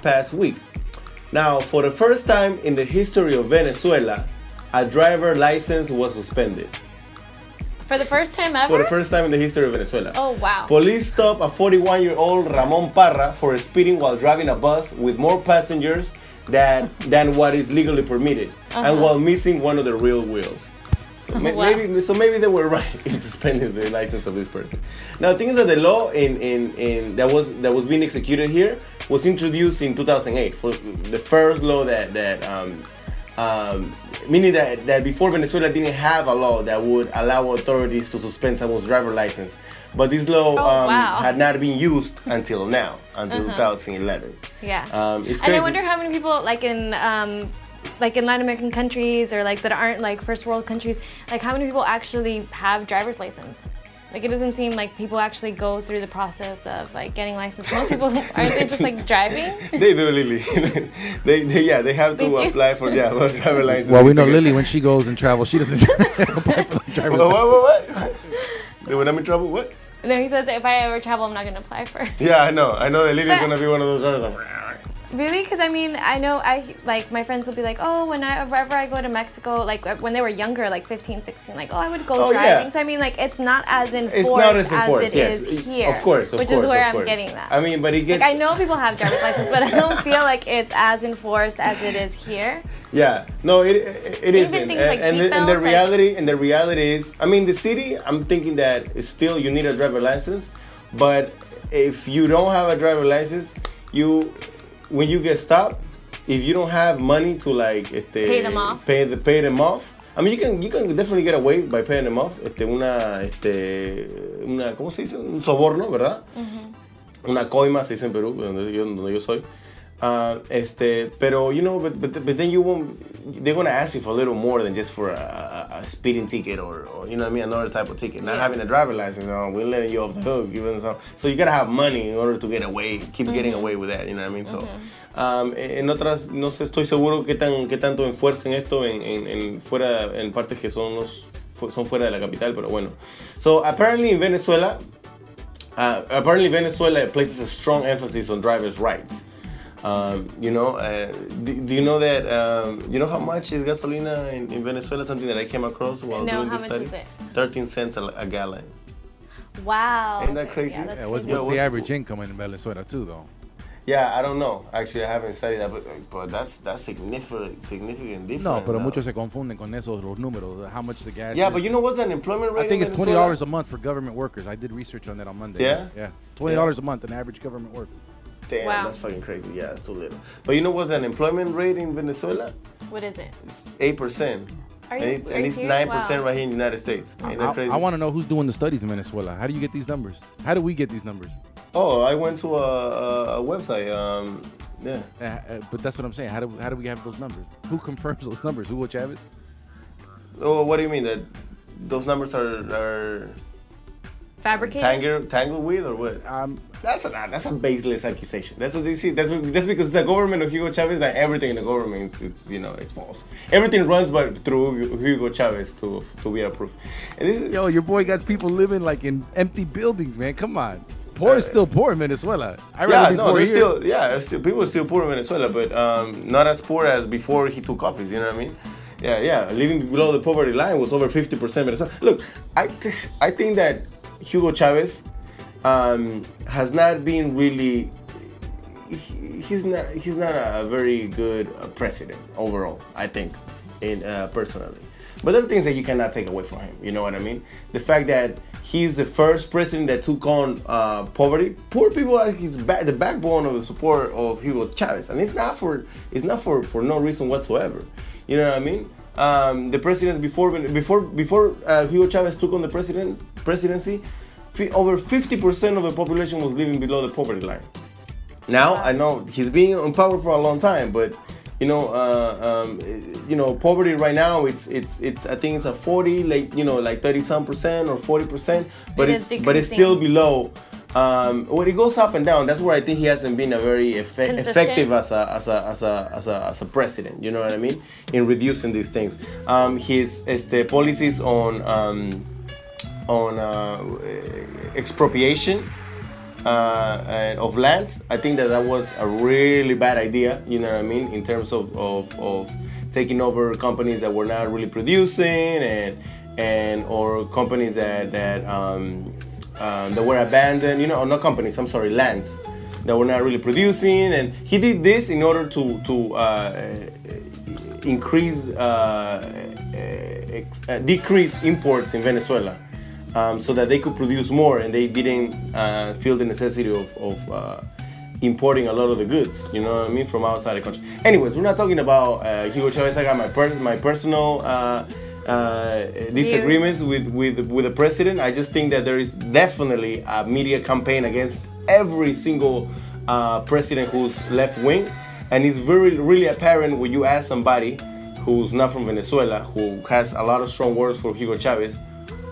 past week. Now, for the first time in the history of Venezuela, a driver license was suspended. For the first time ever? For the first time in the history of Venezuela. Oh, wow. Police stopped a 41-year-old Ramon Parra for speeding while driving a bus with more passengers than what is legally permitted, and while missing one of the rear wheels. So, maybe they were right in suspending the license of this person. Now, the thing is that the law that was being executed here was introduced in 2008 for the first law meaning that before Venezuela didn't have a law that would allow authorities to suspend someone's driver license, but this law had not been used until now, until 2011. Yeah, it's crazy. And I wonder how many people like in Latin American countries or like that aren't like first world countries, like how many people actually have driver's license? Like it doesn't seem like people actually go through the process of like getting license. Most people aren't they just like driving? They do, Lily. they have to apply for driver license. Well, we know Lily when she goes and travels, she doesn't apply for the driver's license. What? When I'm in trouble, what? No, he says if I ever travel, I'm not gonna apply for it. Yeah, I know that Lily's gonna be one of those drivers. Really? Because I mean, I know like my friends will be like, oh, whenever I go to Mexico, like when they were younger, like 15, 16, like, oh, I would go driving. Yeah. So I mean, like it's not as enforced as it is here. Of course, which is where I'm getting that. I mean, but it gets. Like I know people have driver's license, but I don't feel like it's as enforced as it is here. Yeah, no, it isn't. Even things like and the reality is, I mean, the city. I'm thinking that it's still you need a driver license, but if you don't have a driver license, when you get stopped, if you don't have money to like pay them off. I mean, you can definitely get away by paying them off. Una ¿cómo se dice? Un soborno, ¿verdad? Una coima se dice en Perú, donde yo soy. Pero but then you won't. They're gonna ask you for a little more than just for a speeding ticket or you know what I mean, another type of ticket. Not having a driver license, we're letting you off the hook. Even so you gotta have money in order to get away, keep getting away with that. You know what I mean? So, en otras no sé, estoy seguro qué tanto enfuercen esto en partes que son fuera de la capital, pero bueno. So apparently Venezuela places a strong emphasis on drivers' rights. Do you know that? You know how much is gasolina in Venezuela? Something that I came across while doing this study. How much is it? 13 cents a gallon. Wow. Isn't that crazy? Yeah, what's the average income in Venezuela too, though? Yeah, I don't know. Actually, I haven't studied that, but that's significant difference. No, pero muchos se confunden con esos los números. How much the gas? Yeah, but you know what's the unemployment rate? I think it's $20 a month for government workers. I did research on that on Monday. Yeah. Yeah. $20 a month, an average government worker. Damn, that's fucking crazy. Yeah, it's too little. But you know what's the unemployment rate in Venezuela? What is it? It's 8%. Are you serious? And it's 9% right here in the United States. Ain't that crazy? I want to know who's doing the studies in Venezuela. How do you get these numbers? How do we get these numbers? Oh, I went to a website. But that's what I'm saying. How do we have those numbers? Who confirms those numbers? Hugo Chavez? Oh, what do you mean that those numbers are fabricated? Tangled with or what? That's a baseless accusation. That's what they see. That's because the government of Hugo Chavez, like everything in the government, it's false. Everything runs through Hugo Chavez to be approved. And this is, yo, your boy got people living like in empty buildings, man. Come on. Poor is still poor in Venezuela. People are still poor in Venezuela, but not as poor as before he took office. You know what I mean? Yeah. Living below the poverty line was over 50% Venezuela. Look, I think that Hugo Chavez has not been really. He's not a very good president overall. I think, personally. But there are things that you cannot take away from him. You know what I mean? The fact that he's the first president that took on poverty. Poor people are the backbone of the support of Hugo Chavez, and it's not for no reason whatsoever. You know what I mean? The presidents before Hugo Chavez took on the presidency, over 50% of the population was living below the poverty line. Now I know he's been in power for a long time, but poverty right now it's I think it's a 40, like 30-some% or 40%, but it's still below. It goes up and down. That's where I think he hasn't been a very effective as a president. You know what I mean? In reducing these things, his policies on expropriation of lands. I think that was a really bad idea. You know what I mean? In terms of taking over companies that were not really producing and or companies that were abandoned. You know, or not companies. I'm sorry, lands that were not really producing. And he did this in order to increase, decrease imports in Venezuela. So that they could produce more and they didn't feel the necessity of importing a lot of the goods, you know what I mean, from outside the country. Anyways, we're not talking about Hugo Chavez. I got my personal disagreements with the president. I just think that there is definitely a media campaign against every single president who's left wing, and it's really apparent when you ask somebody who's not from Venezuela, who has a lot of strong words for Hugo Chavez.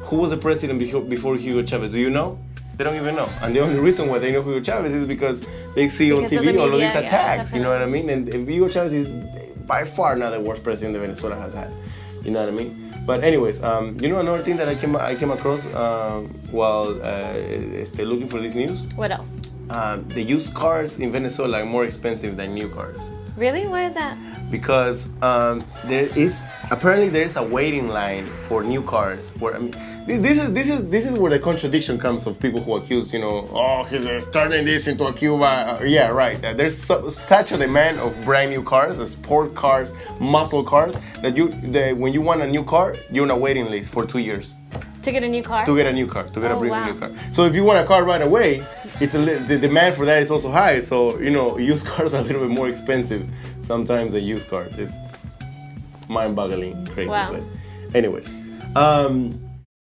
Who was the president before Hugo Chavez? Do you know? They don't even know. And the only reason why they know Hugo Chavez is because they see on TV all of these attacks, you know what I mean? And Hugo Chavez is by far not the worst president that Venezuela has had, you know what I mean? But anyways, you know another thing that I came across while looking for this news? What else? The used cars in Venezuela are more expensive than new cars. Really? Why is that? Because there is a waiting line for new cars. Where I mean, this is where the contradiction comes of people who accuse, you know, oh, he's turning this into a Cuba. Yeah, right. There's such a demand of brand new cars, sport cars, muscle cars, that when you want a new car, you're on a waiting list for 2 years. To get a new car? To get a new car, to get a brand new car. So if you want a car right away, the demand for that is also high. So, you know, used cars are a little bit more expensive sometimes than used cars. It's mind-boggling crazy. Wow. But anyways.